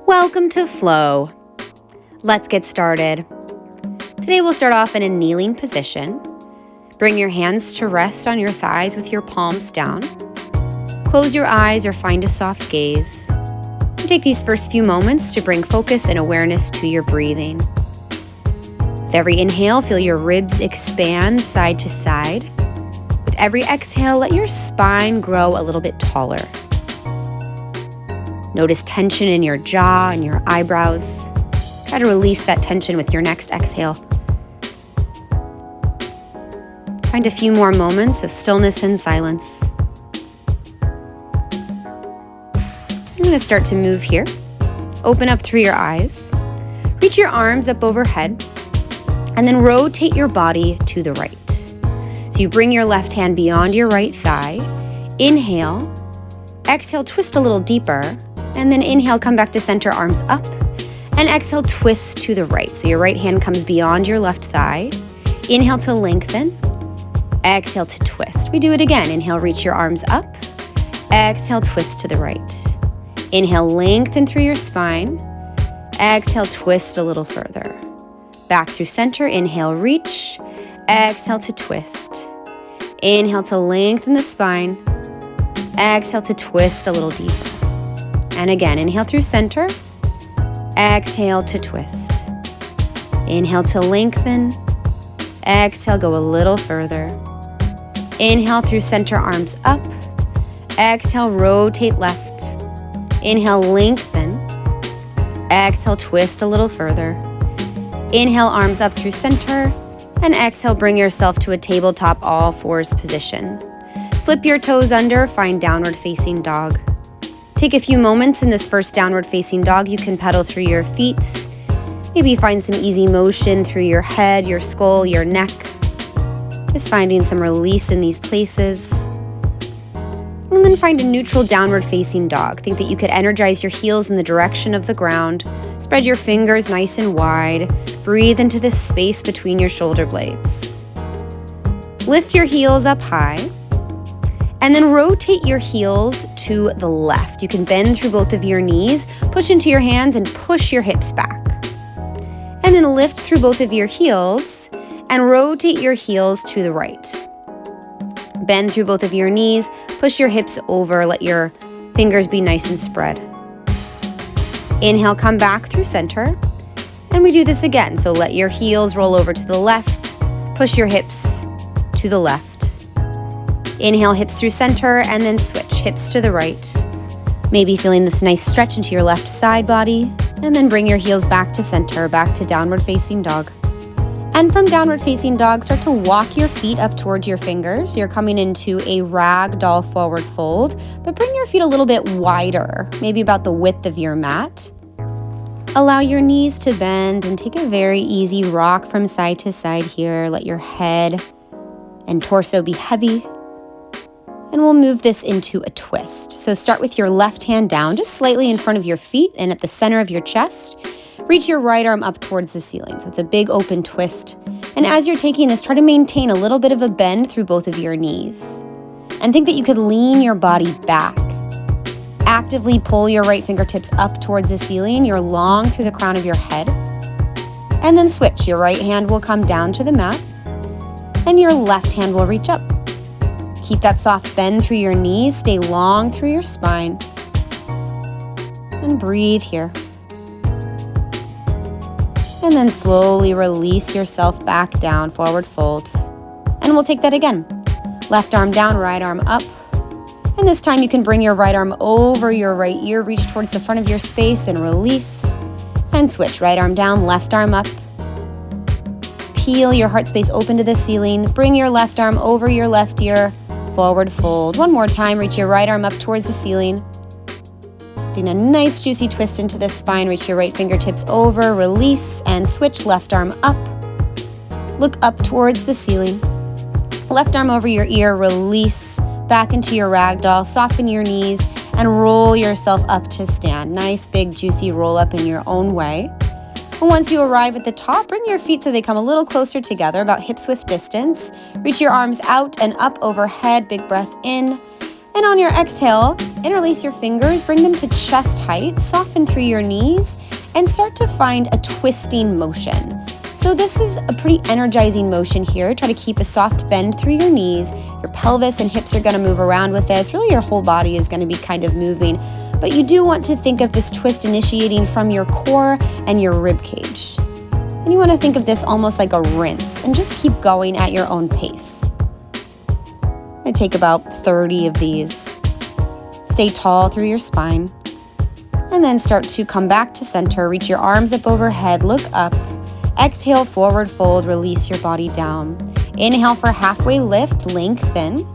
Welcome to Flow. Let's get started. Today we'll start off in a kneeling position. Bring your hands to rest on your thighs with your palms down. Close your eyes or find a soft gaze. And take these first few moments to bring focus and awareness to your breathing. With every inhale, feel your ribs expand side to side. With every exhale, let your spine grow a little bit taller. Notice tension in your jaw and your eyebrows. Try to release that tension with your next exhale. Find a few more moments of stillness and silence. I'm going to start to move here. Open up through your eyes. Reach your arms up overhead. And then rotate your body to the right. So you bring your left hand beyond your right thigh. Inhale. Exhale, twist a little deeper. And then inhale, come back to center, arms up. And exhale, twist to the right. So your right hand comes beyond your left thigh. Inhale to lengthen. Exhale to twist. We do it again. Inhale, reach your arms up. Exhale, twist to the right. Inhale, lengthen through your spine. Exhale, twist a little further. Back through center. Inhale, reach. Exhale to twist. Inhale to lengthen the spine. Exhale to twist a little deeper. And again, inhale through center. Exhale to twist. Inhale to lengthen. Exhale, go a little further. Inhale through center, arms up. Exhale, rotate left. Inhale, lengthen. Exhale, twist a little further. Inhale, arms up through center. And exhale, bring yourself to a tabletop all fours position. Flip your toes under, find downward facing dog. Take a few moments in this first downward facing dog. You can pedal through your feet. Maybe find some easy motion through your head, your skull, your neck. Just finding some release in these places. And then find a neutral downward facing dog. Think that you could energize your heels in the direction of the ground. Spread your fingers nice and wide. Breathe into the space between your shoulder blades. Lift your heels up high. And then rotate your heels to the left. You can bend through both of your knees, push into your hands, and push your hips back. And then lift through both of your heels and rotate your heels to the right. Bend through both of your knees, push your hips over, let your fingers be nice and spread. Inhale, come back through center. And we do this again. So let your heels roll over to the left, push your hips to the left. Inhale, hips through center, and then switch, hips to the right. Maybe feeling this nice stretch into your left side body, and then bring your heels back to center, back to downward facing dog. And from downward facing dog, start to walk your feet up towards your fingers. You're coming into a ragdoll forward fold, but bring your feet a little bit wider, maybe about the width of your mat. Allow your knees to bend and take a very easy rock from side to side here. Let your head and torso be heavy. And we'll move this into a twist. So start with your left hand down, just slightly in front of your feet and at the center of your chest. Reach your right arm up towards the ceiling. So it's a big open twist. And as you're taking this, try to maintain a little bit of a bend through both of your knees. And think that you could lean your body back. Actively pull your right fingertips up towards the ceiling. You're long through the crown of your head. And then switch. Your right hand will come down to the mat. And your left hand will reach up. Keep that soft bend through your knees. Stay long through your spine. And breathe here. And then slowly release yourself back down, forward fold. And we'll take that again. Left arm down, right arm up. And this time you can bring your right arm over your right ear, reach towards the front of your space and release. And switch, right arm down, left arm up. Peel your heart space open to the ceiling. Bring your left arm over your left ear, forward fold. One more time, reach your right arm up towards the ceiling. Getting a nice juicy twist into the spine. Reach your right fingertips over, release, and switch, left arm up. Look up towards the ceiling. Left arm over your ear, release, back into your ragdoll. Soften your knees and roll yourself up to stand. Nice big juicy roll up in your own way. And once you arrive at the top, bring your feet so they come a little closer together, about hips width distance. Reach your arms out and up overhead, big breath in. And on your exhale, interlace your fingers, bring them to chest height, soften through your knees, and start to find a twisting motion. So this is a pretty energizing motion here. Try to keep a soft bend through your knees. Your pelvis and hips are going to move around with this. Really, your whole body is going to be kind of moving. But you do want to think of this twist initiating from your core and your rib cage. And you want to think of this almost like a rinse and just keep going at your own pace. I take about 30 of these. Stay tall through your spine. And then start to come back to center. Reach your arms up overhead, look up. Exhale, forward fold, release your body down. Inhale for halfway lift, lengthen.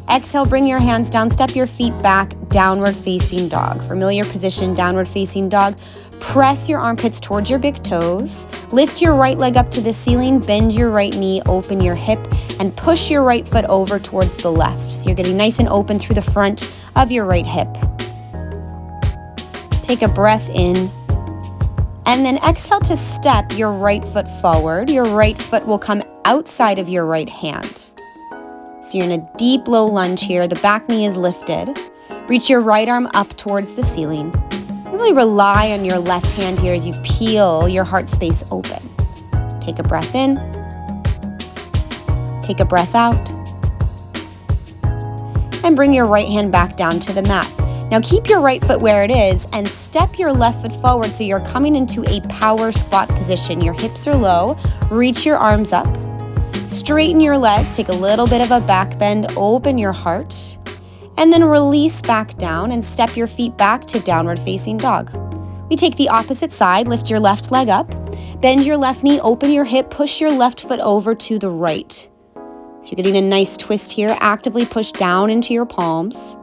Exhale, bring your hands down, step your feet back, downward facing dog. Familiar position, downward facing dog. Press your armpits towards your big toes. Lift your right leg up to the ceiling, bend your right knee, open your hip, and push your right foot over towards the left. So you're getting nice and open through the front of your right hip. Take a breath in. And then exhale to step your right foot forward. Your right foot will come outside of your right hand. So you're in a deep low lunge here. The back knee is lifted. Reach your right arm up towards the ceiling. Really rely on your left hand here as you peel your heart space open. Take a breath in. Take a breath out. And bring your right hand back down to the mat. Now keep your right foot where it is and step your left foot forward so you're coming into a power squat position. Your hips are low. Reach your arms up. Straighten your legs. Take a little bit of a back bend. Open your heart. And then release back down and step your feet back to downward facing dog. We take the opposite side. Lift your left leg up. Bend your left knee. Open your hip. Push your left foot over to the right. So you're getting a nice twist here. Actively push down into your palms.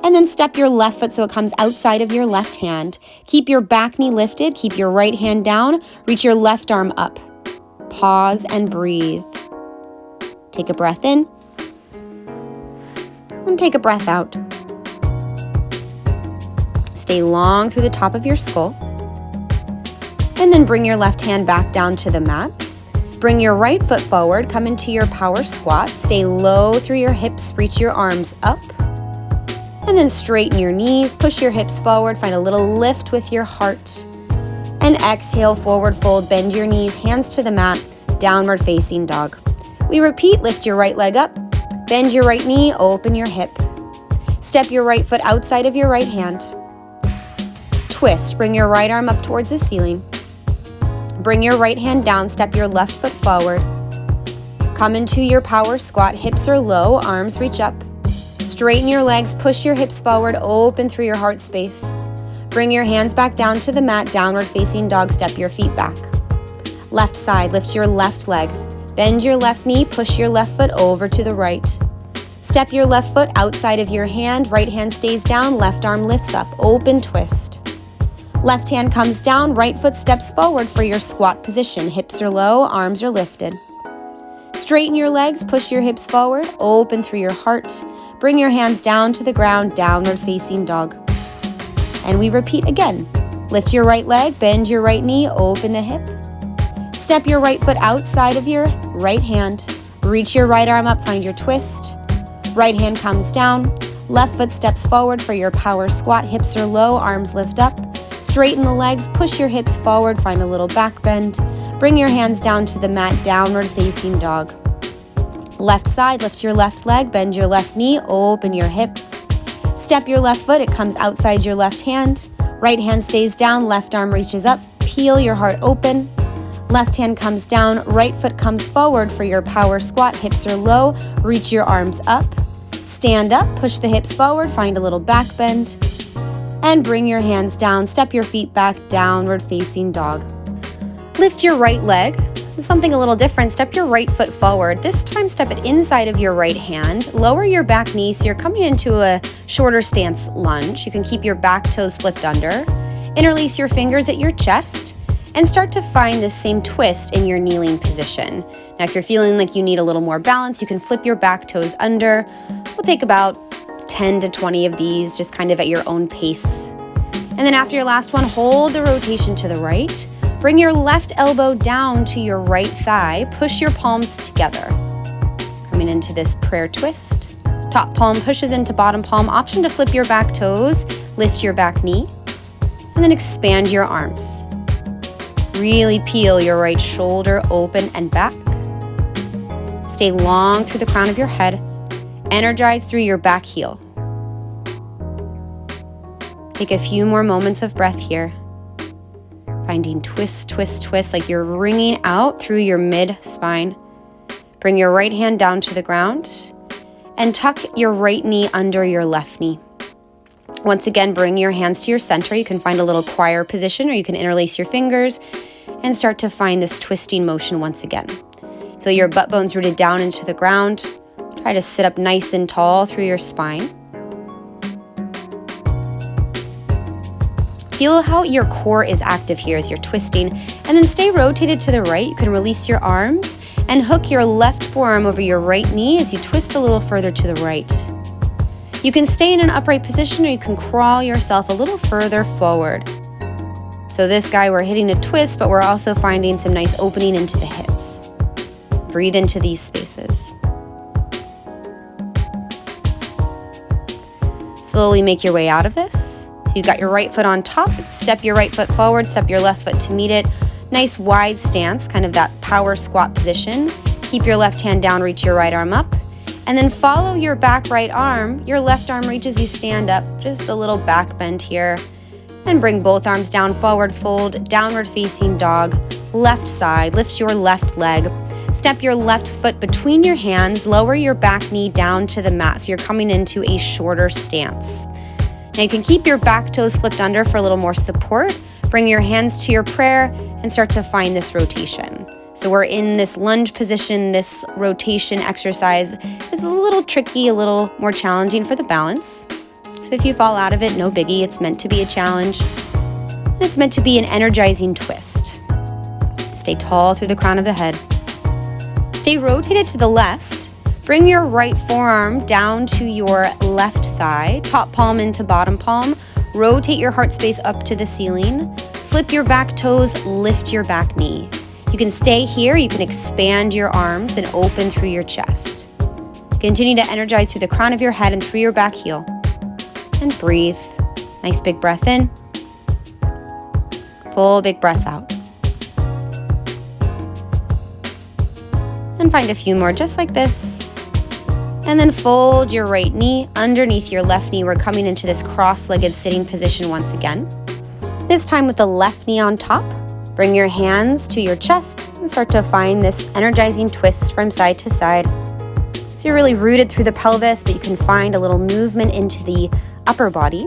And then step your left foot so it comes outside of your left hand. Keep your back knee lifted. Keep your right hand down. Reach your left arm up. Pause and breathe. Take a breath in. And take a breath out. Stay long through the top of your skull. And then bring your left hand back down to the mat. Bring your right foot forward. Come into your power squat. Stay low through your hips. Reach your arms up. And then straighten your knees, push your hips forward, find a little lift with your heart. And exhale, forward fold, bend your knees, hands to the mat, downward facing dog. We repeat, lift your right leg up, bend your right knee, open your hip. Step your right foot outside of your right hand. Twist, bring your right arm up towards the ceiling. Bring your right hand down, step your left foot forward. Come into your power squat, hips are low, arms reach up. Straighten your legs, push your hips forward, open through your heart space. Bring your hands back down to the mat, downward facing dog, step your feet back. Left side, lift your left leg. Bend your left knee, push your left foot over to the right. Step your left foot outside of your hand, right hand stays down, left arm lifts up, open twist. Left hand comes down, right foot steps forward for your squat position. Hips are low, arms are lifted. Straighten your legs, push your hips forward, open through your heart. Bring your hands down to the ground, downward facing dog. And we repeat again. Lift your right leg, bend your right knee, open the hip. Step your right foot outside of your right hand. Reach your right arm up, find your twist. Right hand comes down. Left foot steps forward for your power squat. Hips are low, arms lift up. Straighten the legs, push your hips forward, find a little back bend. Bring your hands down to the mat, downward facing dog. Left side, lift your left leg, bend your left knee, open your hip. Step your left foot, it comes outside your left hand. Right hand stays down, left arm reaches up. Peel your heart open. Left hand comes down, right foot comes forward for your power squat. Hips are low, reach your arms up. Stand up, push the hips forward, find a little back bend. And bring your hands down, step your feet back, downward facing dog. Lift your right leg. Something a little different, step your right foot forward. This time step it inside of your right hand. Lower your back knee so you're coming into a shorter stance lunge. You can keep your back toes flipped under. Interlace your fingers at your chest and start to find the same twist in your kneeling position. Now if you're feeling like you need a little more balance, you can flip your back toes under. We'll take about 10 to 20 of these, just kind of at your own pace. And then after your last one, hold the rotation to the right. Bring your left elbow down to your right thigh. Push your palms together. Coming into this prayer twist. Top palm pushes into bottom palm. Option to flip your back toes, lift your back knee, and then expand your arms. Really peel your right shoulder open and back. Stay long through the crown of your head. Energize through your back heel. Take a few more moments of breath here. Finding twist, twist, twist, like you're wringing out through your mid-spine. Bring your right hand down to the ground and tuck your right knee under your left knee. Once again, bring your hands to your center. You can find a little choir position, or you can interlace your fingers and start to find this twisting motion once again. Feel your butt bones rooted down into the ground. Try to sit up nice and tall through your spine. Feel how your core is active here as you're twisting, and then stay rotated to the right. You can release your arms and hook your left forearm over your right knee as you twist a little further to the right. You can stay in an upright position, or you can crawl yourself a little further forward. So this guy, we're hitting a twist, but we're also finding some nice opening into the hips. Breathe into these spaces. Slowly make your way out of this. So you've got your right foot on top, step your right foot forward, step your left foot to meet it. Nice wide stance, kind of that power squat position. Keep your left hand down, reach your right arm up. And then follow your back right arm. Your left arm reaches, you stand up, just a little back bend here. And bring both arms down, forward fold, downward facing dog, left side, lift your left leg. Step your left foot between your hands, lower your back knee down to the mat. So you're coming into a shorter stance. Now you can keep your back toes flipped under for a little more support. Bring your hands to your prayer and start to find this rotation. So we're in this lunge position. This rotation exercise is a little tricky, a little more challenging for the balance. So if you fall out of it, no biggie. It's meant to be a challenge. And it's meant to be an energizing twist. Stay tall through the crown of the head. Stay rotated to the left. Bring your right forearm down to your left thigh, top palm into bottom palm. Rotate your heart space up to the ceiling. Flip your back toes, lift your back knee. You can stay here, you can expand your arms and open through your chest. Continue to energize through the crown of your head and through your back heel. And breathe. Nice big breath in. Full big breath out. And find a few more just like this. And then fold your right knee underneath your left knee. We're coming into this cross-legged sitting position once again. This time with the left knee on top. Bring your hands to your chest and start to find this energizing twist from side to side. So you're really rooted through the pelvis, but you can find a little movement into the upper body.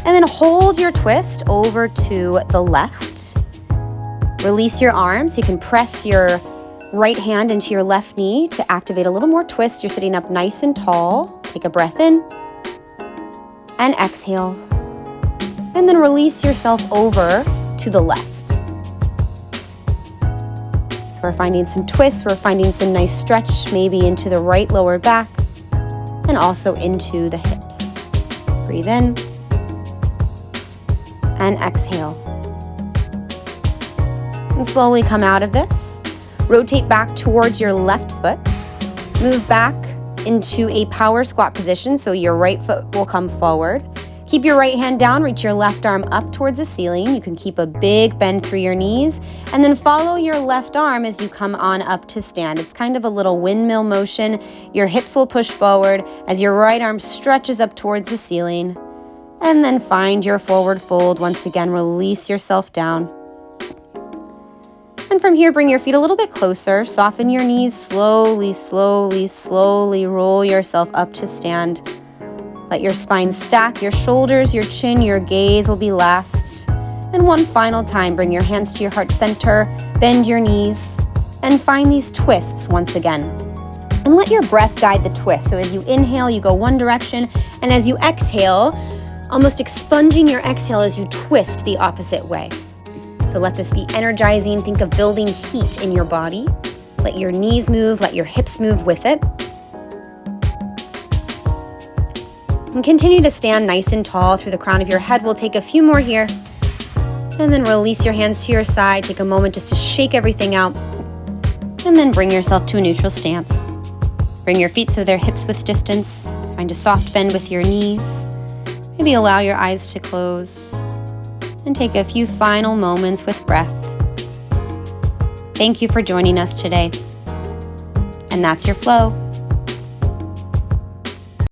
And then hold your twist over to the left. Release your arms. You can press your right hand into your left knee to activate a little more twist. You're sitting up nice and tall. Take a breath in and exhale. And then release yourself over to the left. So we're finding some twists. We're finding some nice stretch, maybe into the right lower back and also into the hips. Breathe in and exhale. And slowly come out of this. Rotate back towards your left foot. Move back into a power squat position, so your right foot will come forward. Keep your right hand down, reach your left arm up towards the ceiling. You can keep a big bend through your knees, and then follow your left arm as you come on up to stand. It's kind of a little windmill motion. Your hips will push forward as your right arm stretches up towards the ceiling. And then find your forward fold. Once again, release yourself down. And from here, bring your feet a little bit closer. Soften your knees slowly, slowly, slowly. Roll yourself up to stand. Let your spine stack, your shoulders, your chin, your gaze will be last. And one final time, bring your hands to your heart center, bend your knees, and find these twists once again. And let your breath guide the twist. So as you inhale, you go one direction, and as you exhale, almost expunging your exhale as you twist the opposite way. So let this be energizing. Think of building heat in your body. Let your knees move, let your hips move with it. And continue to stand nice and tall through the crown of your head. We'll take a few more here. And then release your hands to your side. Take a moment just to shake everything out. And then bring yourself to a neutral stance. Bring your feet so they're hips width distance. Find a soft bend with your knees. Maybe allow your eyes to close. And take a few final moments with breath. Thank you for joining us today. And that's your flow.